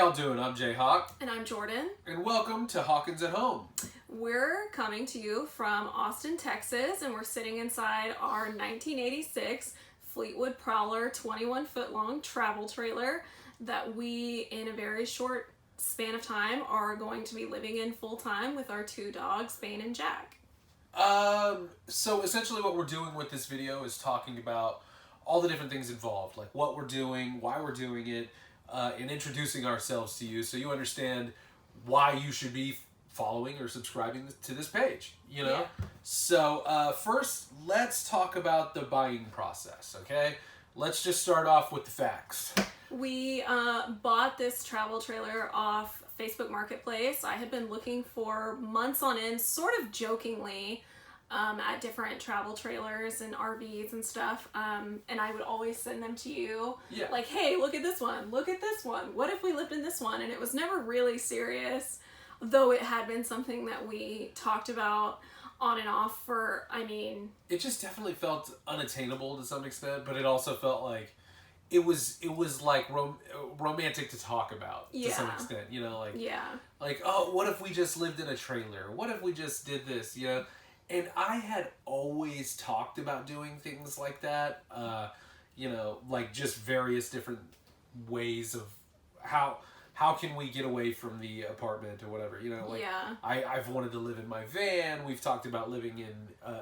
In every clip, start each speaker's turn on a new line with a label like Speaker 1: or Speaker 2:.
Speaker 1: y'all doing? I'm Jay Hawk.
Speaker 2: And I'm Jordan.
Speaker 1: And welcome to Hawkins at Home.
Speaker 2: We're coming to you from Austin, Texas, and we're sitting inside our 1986 Fleetwood Prowler 21-foot-long travel trailer that we, in a very short span of time, are going to be living in full-time with our two dogs, Bane and Jack.
Speaker 1: So essentially what we're doing with this video is talking about all the different things involved, like what we're doing, why we're doing it, and introducing ourselves to you so you understand why you should be following or subscribing to this page, you know?
Speaker 2: Yeah.
Speaker 1: So first, let's talk about the buying process, okay? Let's just start off with the facts.
Speaker 2: We bought this travel trailer off Facebook Marketplace. I had been looking for months on end, sort of jokingly, at different travel trailers and RVs and stuff, and I would always send them to you.
Speaker 1: Yeah.
Speaker 2: Like, hey, look at this one, look at this one, what if we lived in this one? And it was never really serious, though it had been something that we talked about on and off for,
Speaker 1: It just definitely felt unattainable to some extent, but it also felt like it was like romantic to talk about to some extent, you know, like, oh, what if we just lived in a trailer? What if we just did this, you know? And I had always talked about doing things like that, you know, like just various different ways of how can we get away from the apartment or whatever, you know, like I've wanted to live in my van. We've talked about living in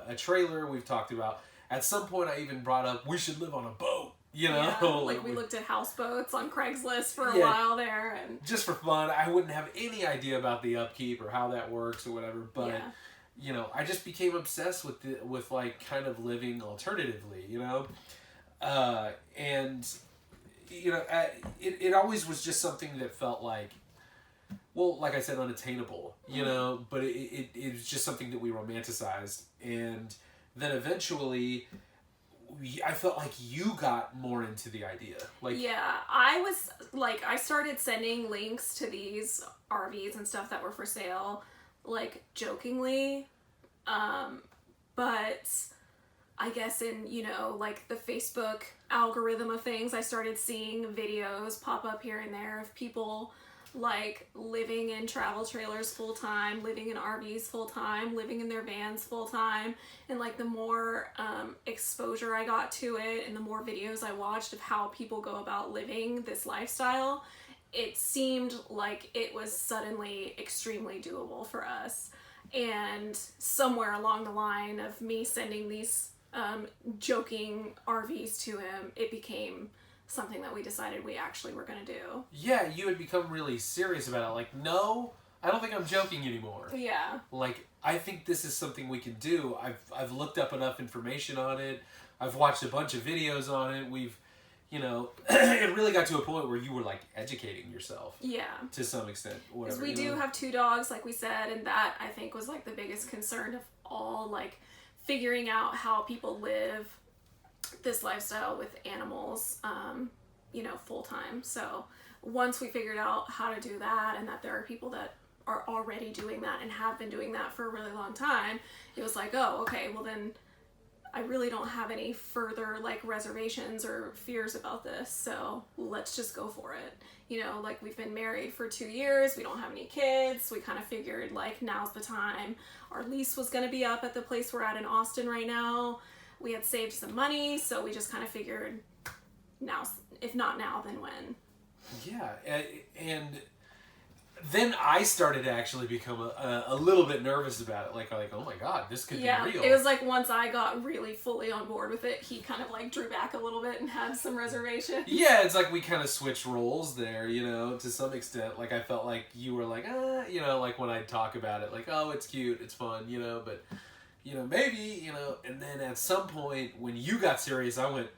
Speaker 1: a trailer. We've talked about, at some point I even brought up, we should live on a boat, you know?
Speaker 2: Yeah, like we looked at houseboats on Craigslist for a while there. And
Speaker 1: just for fun. I wouldn't have any idea about the upkeep or how that works or whatever, but you know, I just became obsessed with like kind of living alternatively, you know? And you know, it always was just something that felt like, well, like I said, unattainable, you know, but it was just something that we romanticized. And then eventually I felt like you got more into the idea. Like,
Speaker 2: yeah, I started sending links to these RVs and stuff that were for sale, like jokingly, but I guess in, you know, like the Facebook algorithm of things, I started seeing videos pop up here and there of people like living in travel trailers full time, living in RVs full time, living in their vans full time. And like the more exposure I got to it and the more videos I watched of how people go about living this lifestyle, it seemed like it was suddenly extremely doable for us. And somewhere along the line of me sending these joking RVs to him, it became something that we decided we actually were going to do.
Speaker 1: Yeah, you had become really serious about it. Like, no, I don't think I'm joking anymore.
Speaker 2: Yeah.
Speaker 1: Like, I think this is something we can do. I've looked up enough information on it. I've watched a bunch of videos on it. We've, you know, it really got to a point where you were like educating yourself.
Speaker 2: Yeah.
Speaker 1: To some extent.
Speaker 2: Because we do have two dogs, like we said, and that I think was like the biggest concern of all, like figuring out how people live this lifestyle with animals, you know, full time. So once we figured out how to do that, and that there are people that are already doing that and have been doing that for a really long time, it was like, oh, okay, well then I really don't have any further like reservations or fears about this, so let's just go for it. You know, like we've been married for 2 years, we don't have any kids, we kind of figured like now's the time. Our lease was going to be up at the place we're at in Austin right now. We had saved some money, so we just kind of figured now, if not now, then when.
Speaker 1: Yeah, and then I started to actually become a little bit nervous about it. Like, oh my God, this could be real.
Speaker 2: It was like once I got really fully on board with it, he kind of like drew back a little bit and had some reservations.
Speaker 1: Yeah, it's like we kind of switched roles there, you know, to some extent. Like, I felt like you were like, you know, like when I'd talk about it, like, oh, it's cute, it's fun, you know, but, you know, maybe, you know, and then at some point when you got serious, I went,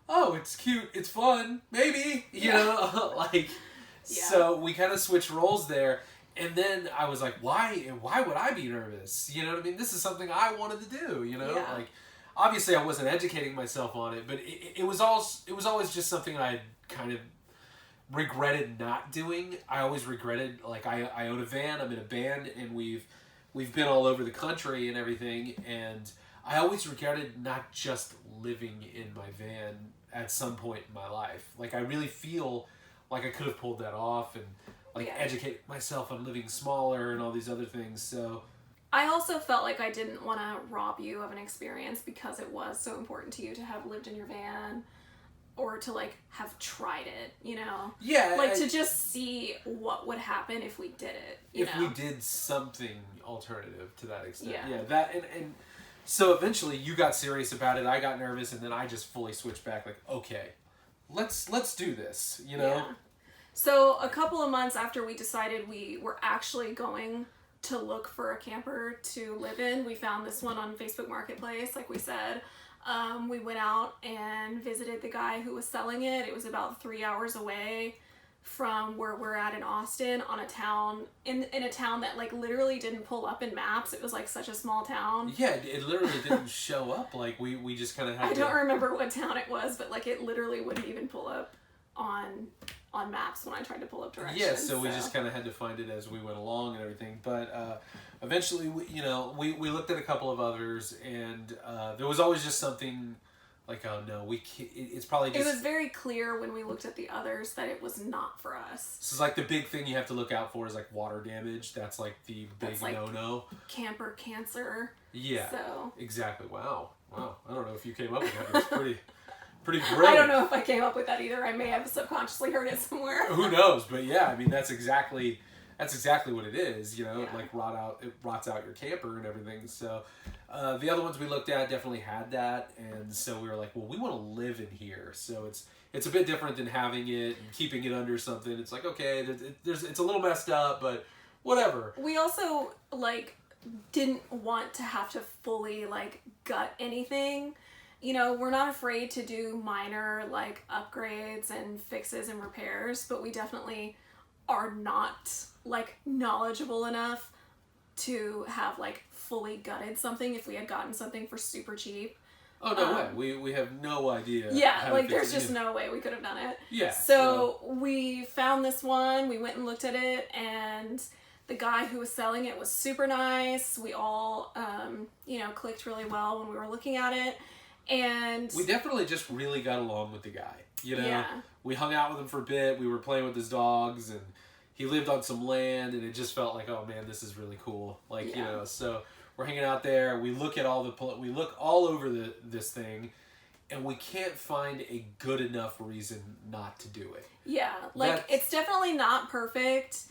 Speaker 1: oh, it's cute, it's fun, maybe, you know, like... Yeah. So we kind of switched roles there, and then I was like, why would I be nervous? You know what I mean? This is something I wanted to do, you know? Like, obviously I wasn't educating myself on it, but it was always just something I kind of regretted not doing. I always regretted, like, I own a van, I'm in a band, and we've been all over the country and everything, and I always regretted not just living in my van at some point in my life. Like, I really feel like I could have pulled that off, and like educate myself on living smaller and all these other things. So
Speaker 2: I also felt like I didn't want to rob you of an experience because it was so important to you to have lived in your van or to like have tried it, you know?
Speaker 1: Yeah.
Speaker 2: Like to just see what would happen if we did it.
Speaker 1: If we did something alternative to that extent.
Speaker 2: Yeah.
Speaker 1: Yeah, that and so eventually you got serious about it, I got nervous, and then I just fully switched back like, okay, let's do this, you know?
Speaker 2: Yeah. So a couple of months after we decided we were actually going to look for a camper to live in, we found this one on Facebook Marketplace, like we said. We went out and visited the guy who was selling it. It was about 3 hours away from where we're at in Austin, on a town, in a town that like literally didn't pull up in maps. It was like such a small town.
Speaker 1: Yeah, it literally didn't show up. Like we just kind of had
Speaker 2: I don't remember what town it was, but like it literally wouldn't even pull up on maps when I tried to pull up directions.
Speaker 1: Yeah, so we just kind of had to find it as we went along and everything. But eventually, we looked at a couple of others, and there was always just something like, oh no, we can't, it's probably just...
Speaker 2: It was very clear when we looked at the others that it was not for us.
Speaker 1: So it's like the big thing you have to look out for is like water damage. That's like the big
Speaker 2: like
Speaker 1: no-no.
Speaker 2: Camper cancer.
Speaker 1: Yeah,
Speaker 2: so.
Speaker 1: Exactly. Wow. I don't know if you came up with that. It was pretty brilliant. I
Speaker 2: don't know if I came up with that either. I may have subconsciously heard it somewhere.
Speaker 1: Who knows? But yeah, I mean, that's exactly what it is, you know.
Speaker 2: Yeah.
Speaker 1: It rots out your camper and everything. So the other ones we looked at definitely had that, and so we were like, well, we want to live in here. So it's a bit different than having it and keeping it under something. It's like, okay, it's a little messed up, but whatever.
Speaker 2: We also like didn't want to have to fully like gut anything. You know, we're not afraid to do minor like upgrades and fixes and repairs, but we definitely are not like knowledgeable enough to have like fully gutted something if we had gotten something for super cheap.
Speaker 1: Oh, no way. We have no idea.
Speaker 2: Yeah, like there's just no way we could have done it.
Speaker 1: Yeah.
Speaker 2: So we found this one, we went and looked at it, and the guy who was selling it was super nice. We all, clicked really well when we were looking at it. And
Speaker 1: we definitely just really got along with the guy. You know,
Speaker 2: yeah.
Speaker 1: We hung out with him for a bit. We were playing with his dogs, and he lived on some land, and it just felt like, oh man, this is really cool. Like, you know, so we're hanging out there. We look at we look all over this thing, and we can't find a good enough reason not to do it.
Speaker 2: Yeah, like it's definitely not perfect.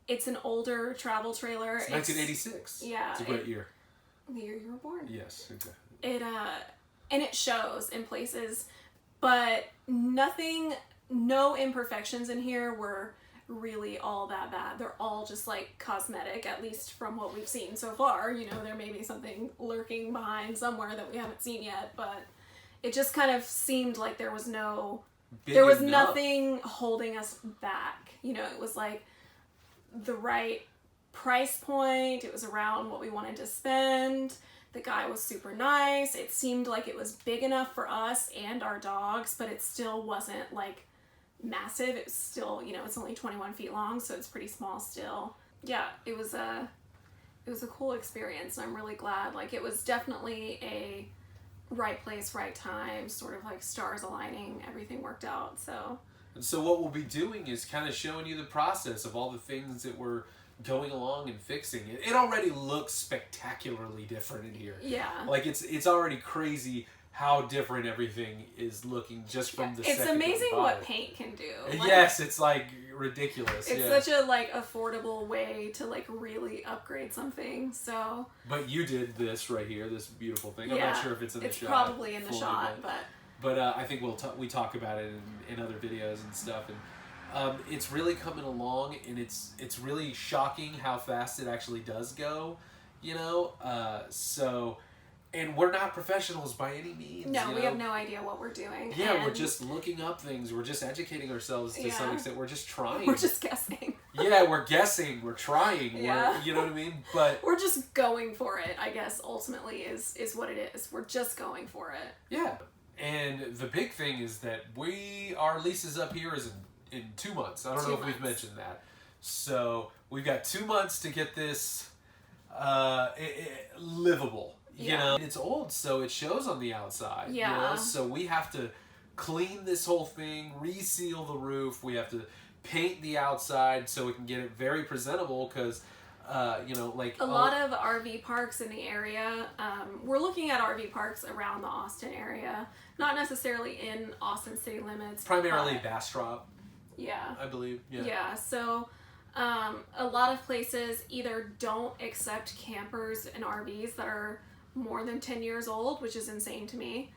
Speaker 2: It's an older travel trailer.
Speaker 1: It's 1986.
Speaker 2: Yeah,
Speaker 1: it's a great year.
Speaker 2: The year you were born.
Speaker 1: Yes, exactly.
Speaker 2: And it shows in places, but no imperfections in here were really all that bad. They're all just like cosmetic, at least from what we've seen so far. You know, there may be something lurking behind somewhere that we haven't seen yet, but it just kind of seemed like there was nothing holding us back. You know, it was like the right price point. It was around what we wanted to spend. The guy was super nice. It seemed like it was big enough for us and our dogs, but it still wasn't like massive. It was still, it's only 21 feet long, so it's pretty small still. Yeah, it was a cool experience, and I'm really glad. Like, it was definitely a right place, right time, sort of like stars aligning. Everything worked out, so.
Speaker 1: And so what we'll be doing is kind of showing you the process of all the things that we're going along and fixing it. It already looks spectacularly different in here.
Speaker 2: Yeah.
Speaker 1: Like it's already crazy how different everything is looking just from the second.
Speaker 2: It's amazing what paint can do.
Speaker 1: Like, yes, it's like ridiculous.
Speaker 2: It's such a like affordable way to like really upgrade something. So.
Speaker 1: But you did this right here, this beautiful thing. I'm not sure if it's in the shot.
Speaker 2: It's probably in the shot,
Speaker 1: but I think we talk about it in other videos and stuff, and it's really coming along, and it's really shocking how fast it actually does go, you know. And we're not professionals by any means.
Speaker 2: No, we have no idea what we're doing.
Speaker 1: Yeah, we're just looking up things. We're just educating ourselves to some extent. We're just trying.
Speaker 2: We're just guessing.
Speaker 1: Yeah, we're guessing. We're trying.
Speaker 2: Yeah.
Speaker 1: You know what I mean? But
Speaker 2: we're just going for it, I guess, ultimately is what it is. We're just going for it.
Speaker 1: Yeah. And the big thing is that our lease is up here is in 2 months. I don't know if we've mentioned that. So we've got 2 months to get this livable. You know, it's old, so it shows on the outside.
Speaker 2: Yeah.
Speaker 1: You know? So we have to clean this whole thing, reseal the roof. We have to paint the outside so we can get it very presentable, because like
Speaker 2: a lot of RV parks in the area. We're looking at RV parks around the Austin area, not necessarily in Austin city limits.
Speaker 1: Primarily Bastrop.
Speaker 2: Yeah.
Speaker 1: I believe. Yeah.
Speaker 2: Yeah. So, a lot of places either don't accept campers and RVs that are more than 10 years old, which is insane to me.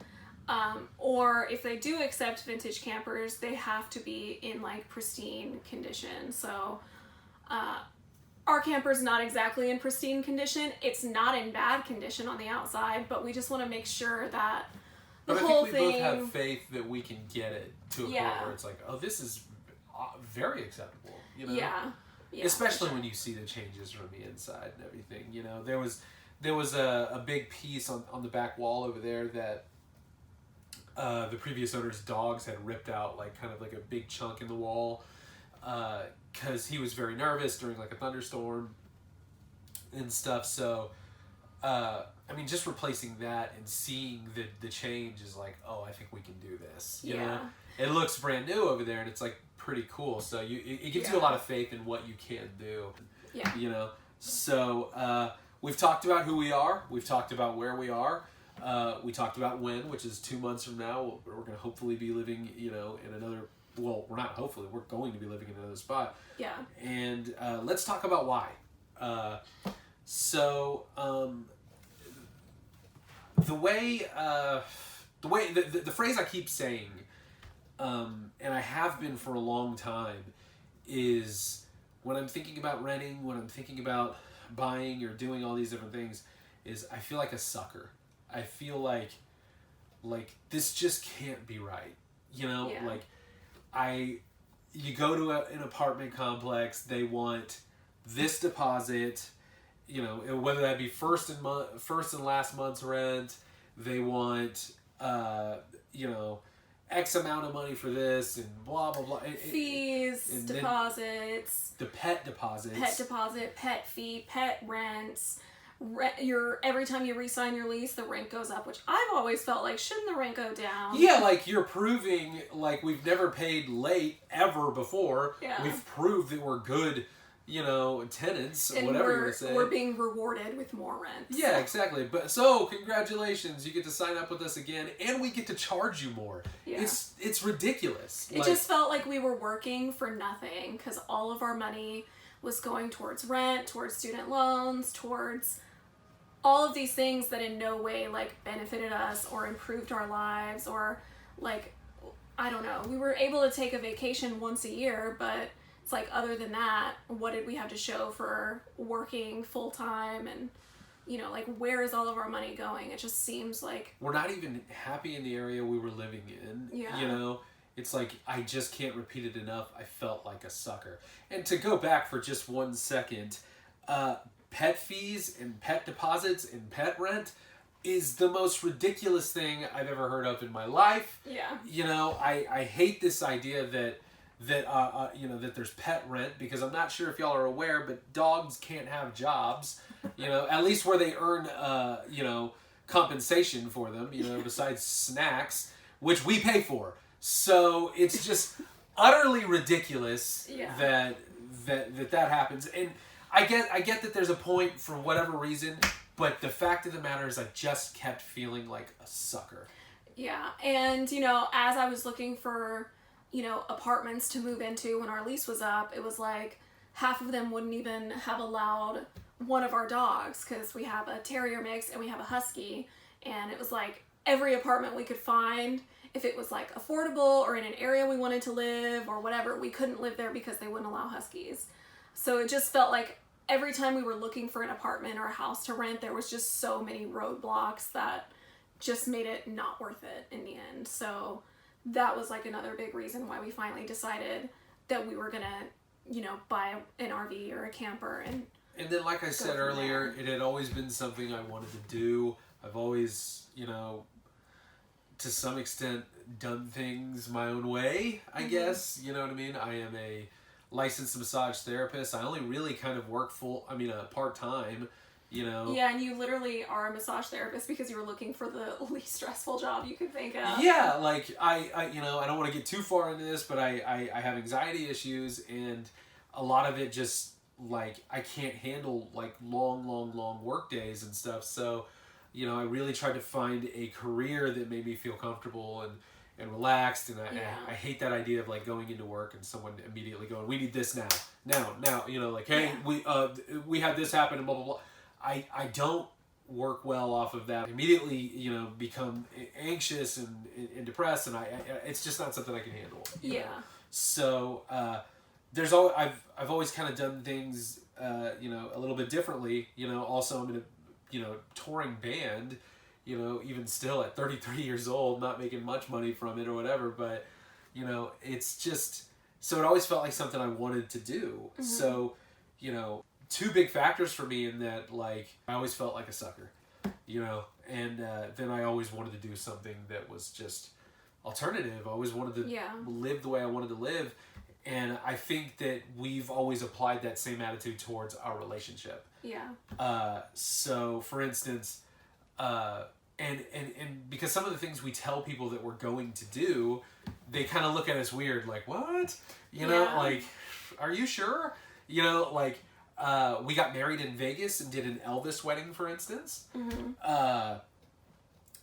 Speaker 2: Or if they do accept vintage campers, they have to be in like pristine condition. So, our camper's not exactly in pristine condition. It's not in bad condition on the outside, but we just want to make sure that the whole thing...
Speaker 1: I think we both have faith that we can get it to a point where it's like, oh, this is very acceptable, you know?
Speaker 2: Yeah.
Speaker 1: Especially when you see the changes from the inside and everything, you know? There was a big piece on the back wall over there that the previous owner's dogs had ripped out, like kind of like a big chunk in the wall, because he was very nervous during like a thunderstorm and stuff. So I mean, just replacing that and seeing the change is like, oh, I think we can do this, you know? It looks brand new over there, and it's like pretty cool, so it gives you a lot of faith in what you can do, you know? So we've talked about who we are, we've talked about where we are, we talked about when, which is 2 months from now. We're going to hopefully be living, you know, in another... Well, we're not hopefully. We're going to be living in another spot. Yeah. And let's talk about why. The phrase I keep saying, and I have been for a long time, is when I'm thinking about renting, when I'm thinking about buying or doing all these different things, is I feel like a sucker. I feel like this just can't be right. You know, like you go to an apartment complex, they want this deposit, you know, whether that be first and last month's rent, they want, you know, X amount of money for this and blah, blah, blah.
Speaker 2: Fees, and deposits.
Speaker 1: The pet deposits.
Speaker 2: Pet deposit, pet fee, pet rents. Every time you re-sign your lease, the rent goes up, which I've always felt like, shouldn't the rent go down?
Speaker 1: Yeah, like you're proving like we've never paid late ever before. Yeah. We've proved that we're good, you know, tenants,
Speaker 2: and
Speaker 1: whatever you want to say.
Speaker 2: We're being rewarded with more rent.
Speaker 1: Yeah, exactly. But so congratulations, you get to sign up with us again, and we get to charge you more. Yeah. It's ridiculous.
Speaker 2: It just felt like we were working for nothing, because all of our money was going towards rent, towards student loans, towards all of these things that in no way like benefited us or improved our lives, or like, I don't know, we were able to take a vacation once a year, but it's like, other than that, what did we have to show for working full time? And, you know, like, where is all of our money going? It just seems like
Speaker 1: we're not even happy in the area we were living in. You know, it's like, I just can't repeat it enough. I felt like a sucker. And to go back for just 1 second, pet fees and pet deposits and pet rent is the most ridiculous thing I've ever heard of in my life. Yeah. You know, I hate this idea that you know, that there's pet rent, because I'm not sure if y'all are aware, but dogs can't have jobs, you know, at least where they earn, you know, compensation for them, you know, besides snacks, which we pay for. So it's just utterly ridiculous that happens. And I get that there's a point for whatever reason, but the fact of the matter is I just kept feeling like a sucker.
Speaker 2: Yeah, and, you know, as I was looking for, you know, apartments to move into when our lease was up, it was like half of them wouldn't even have allowed one of our dogs, because we have a terrier mix and we have a husky, and it was like every apartment we could find, if it was like affordable or in an area we wanted to live or whatever, we couldn't live there because they wouldn't allow huskies. So it just felt like every time we were looking for an apartment or a house to rent, there was just so many roadblocks that just made it not worth it in the end. So that was like another big reason why we finally decided that we were gonna, you know, buy an RV or a camper. And
Speaker 1: then, like I said earlier, it had always been something I wanted to do. I've always, you know, to some extent done things my own way, I guess. You know what I mean? I am a licensed massage therapist. I only really kind of work part-time, you know?
Speaker 2: Yeah, and you literally are a massage therapist because you were looking for the least stressful job you could think of.
Speaker 1: Yeah, like, I you know, I don't want to get too far into this, but I have anxiety issues, and a lot of it just, like, I can't handle, like, long work days and stuff, so, you know, I really tried to find a career that made me feel comfortable and relaxed, and I hate that idea of, like, going into work and someone immediately going, we need this now, you know, like, hey, we had this happen and blah, blah, blah. I don't work well off of that. Immediately, you know, become anxious and depressed, and it's just not something I can handle.
Speaker 2: Yeah.
Speaker 1: Know? So, there's always, I've always kind of done things, you know, a little bit differently, you know. Also, I'm in a, you know, touring band, you know, even still at 33 years old, not making much money from it or whatever, but, you know, it's just, so it always felt like something I wanted to do. Mm-hmm. So, you know, two big factors for me in that, like, I always felt like a sucker, you know, and then I always wanted to do something that was just alternative. I always wanted to live the way I wanted to live. And I think that we've always applied that same attitude towards our relationship. Yeah. So, for instance, and because some of the things we tell people that we're going to do, they kind of look at us weird, like, what? You know, like, are you sure? You know, like, we got married in Vegas and did an Elvis wedding, for instance. Mm-hmm.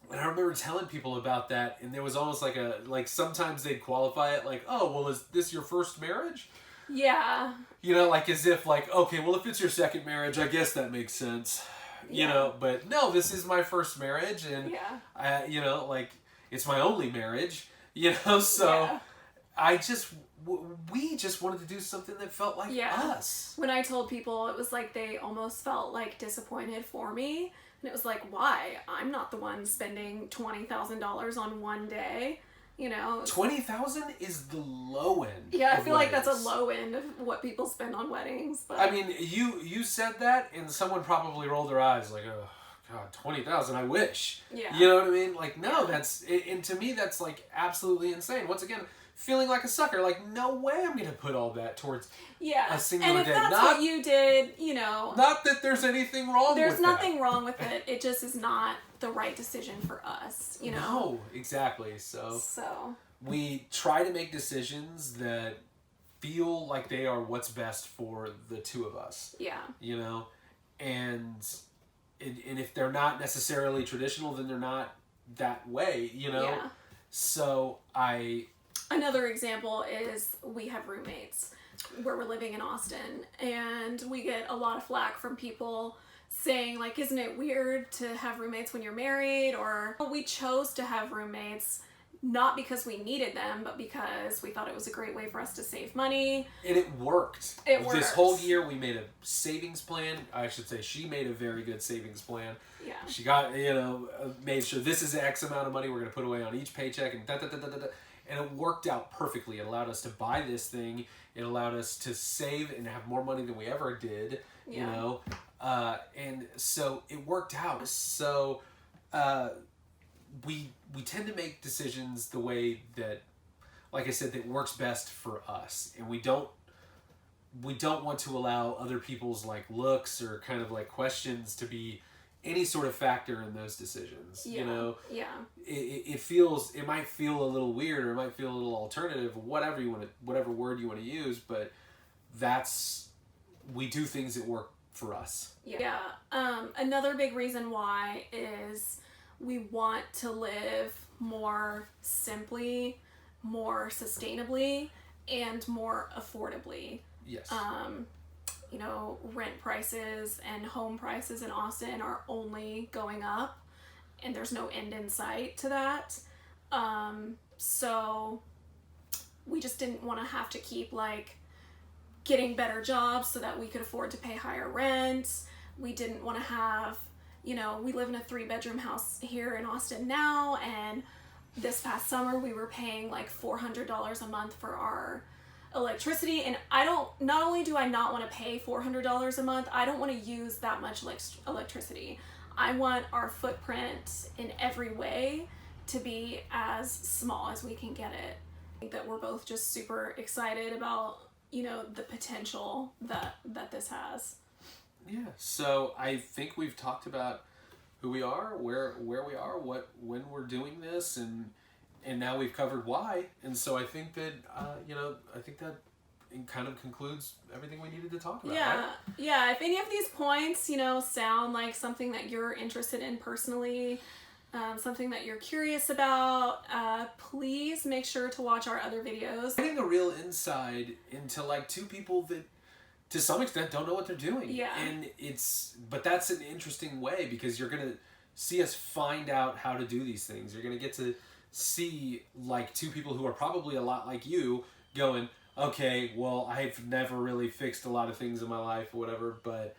Speaker 1: And I remember telling people about that, and there was almost like sometimes they'd qualify it like, oh, well, is this your first marriage? Yeah. You know, like, as if, like, okay, well, if it's your second marriage, I guess that makes sense. You know, but no, this is my first marriage, and, you know, like, it's my only marriage, you know, so we just wanted to do something that felt like us.
Speaker 2: When I told people, it was like they almost felt, like, disappointed for me. And it was like, why? I'm not the one spending $20,000 on one day, you know.
Speaker 1: $20,000 is the low end.
Speaker 2: Yeah, I feel like that's a low end of what people spend on weddings. But
Speaker 1: I mean, you said that, and someone probably rolled their eyes like, oh, God, $20,000, I wish. Yeah. You know what I mean? Like, no, that's, and to me, that's, like, absolutely insane. Once again, feeling like a sucker. Like, no way I'm going to put all that towards a singular day.
Speaker 2: And if that's what you did, you know.
Speaker 1: Not that there's anything wrong with it.
Speaker 2: There's nothing wrong with it. It just is not the right decision for us, you know.
Speaker 1: No, exactly. So we try to make decisions that feel like they are what's best for the two of us. Yeah. You know? And if they're not necessarily traditional, then they're not that way, you know? Yeah. So
Speaker 2: Another example is we have roommates where we're living in Austin, and we get a lot of flack from people saying, like, isn't it weird to have roommates when you're married? Or we chose to have roommates not because we needed them, but because we thought it was a great way for us to save money.
Speaker 1: And it worked. It worked. This whole year we made a savings plan. I should say she made a very good savings plan. Yeah. She got, you know, made sure this is X amount of money we're going to put away on each paycheck, and da-da-da-da-da-da. And it worked out perfectly. It allowed us to buy this thing. It allowed us to save and have more money than we ever did, you know. And so it worked out. So we tend to make decisions the way that, like I said, that works best for us. And we don't want to allow other people's, like, looks or kind of, like, questions to be any sort of factor in those decisions. You know. Yeah. It might feel a little weird, or it might feel a little alternative, whatever word you want to use, but we do things that work for us.
Speaker 2: Yeah. Another big reason why is we want to live more simply, more sustainably, and more affordably. Yes. You know, rent prices and home prices in Austin are only going up, and there's no end in sight to that. So we just didn't want to have to keep, like, getting better jobs so that we could afford to pay higher rent. We didn't want to have, you know, we live in a 3-bedroom house here in Austin now, and this past summer we were paying like $400 a month for our electricity, and not only do I not want to pay $400 a month, I don't want to use that much electricity. I want our footprint in every way to be as small as we can get it. I think that we're both just super excited about, you know, the potential that this has.
Speaker 1: Yeah. So I think we've talked about who we are, where we are, when we're doing this, and now we've covered why. And so I think that I think that it kind of concludes everything we needed to talk about.
Speaker 2: Yeah,
Speaker 1: right?
Speaker 2: yeah. If any of these points, sound like something that you're interested in personally, something that you're curious about, please make sure to watch our other videos.
Speaker 1: Getting a real insight into like two people that to some extent don't know what they're doing.
Speaker 2: Yeah.
Speaker 1: And but that's an interesting way, because you're gonna see us find out how to do these things. You're gonna get to see like two people who are probably a lot like you going, okay, well, I've never really fixed a lot of things in my life or whatever, but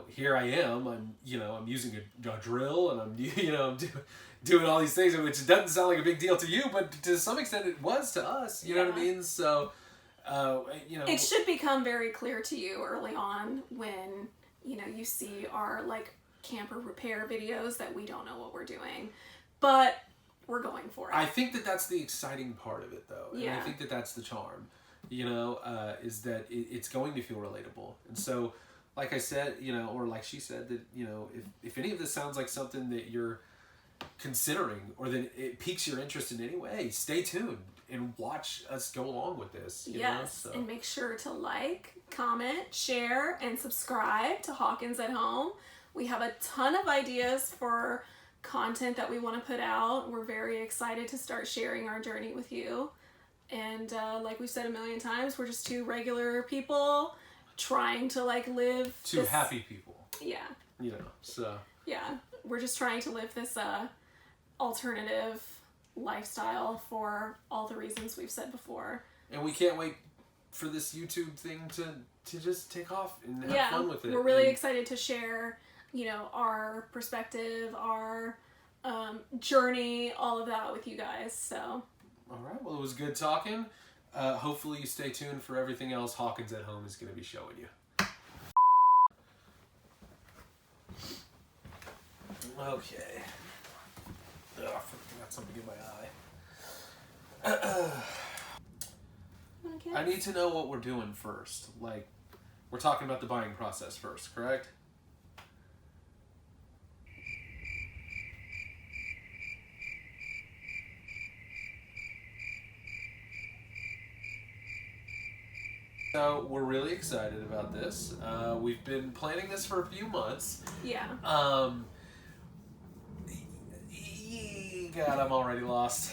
Speaker 1: here I am. I'm using a drill, and I'm doing all these things, which doesn't sound like a big deal to you, but to some extent it was to us. You know what I mean? So it
Speaker 2: should become very clear to you early on when you see our like camper repair videos that we don't know what we're doing, but we're going for it.
Speaker 1: I think that that's the exciting part of it, though. And I think that that's the charm, is that it's going to feel relatable. And so, like I said, or like she said, that, if any of this sounds like something that you're considering, or that it piques your interest in any way, stay tuned and watch us go along with this.
Speaker 2: And make sure to like, comment, share, and subscribe to Hawkins at Home. We have a ton of ideas for content that we want to put out. We're very excited to start sharing our journey with you. And like we've said a million times, we're just two regular people trying to like live
Speaker 1: happy people.
Speaker 2: Yeah.
Speaker 1: So. Yeah.
Speaker 2: We're just trying to live this alternative lifestyle for all the reasons we've said before.
Speaker 1: And we can't wait for this YouTube thing to just take off and have fun with it.
Speaker 2: We're really excited to share, our perspective, our journey, all of that with you guys. So.
Speaker 1: All right. Well, it was good talking. Hopefully you stay tuned for everything else Hawkins at Home is going to be showing you. Okay. I forgot something in my eye. I need to know what we're doing first. Like, we're talking about the buying process first, correct? So we're really excited about this. We've been planning this for a few months.
Speaker 2: Yeah.
Speaker 1: God, I'm already lost.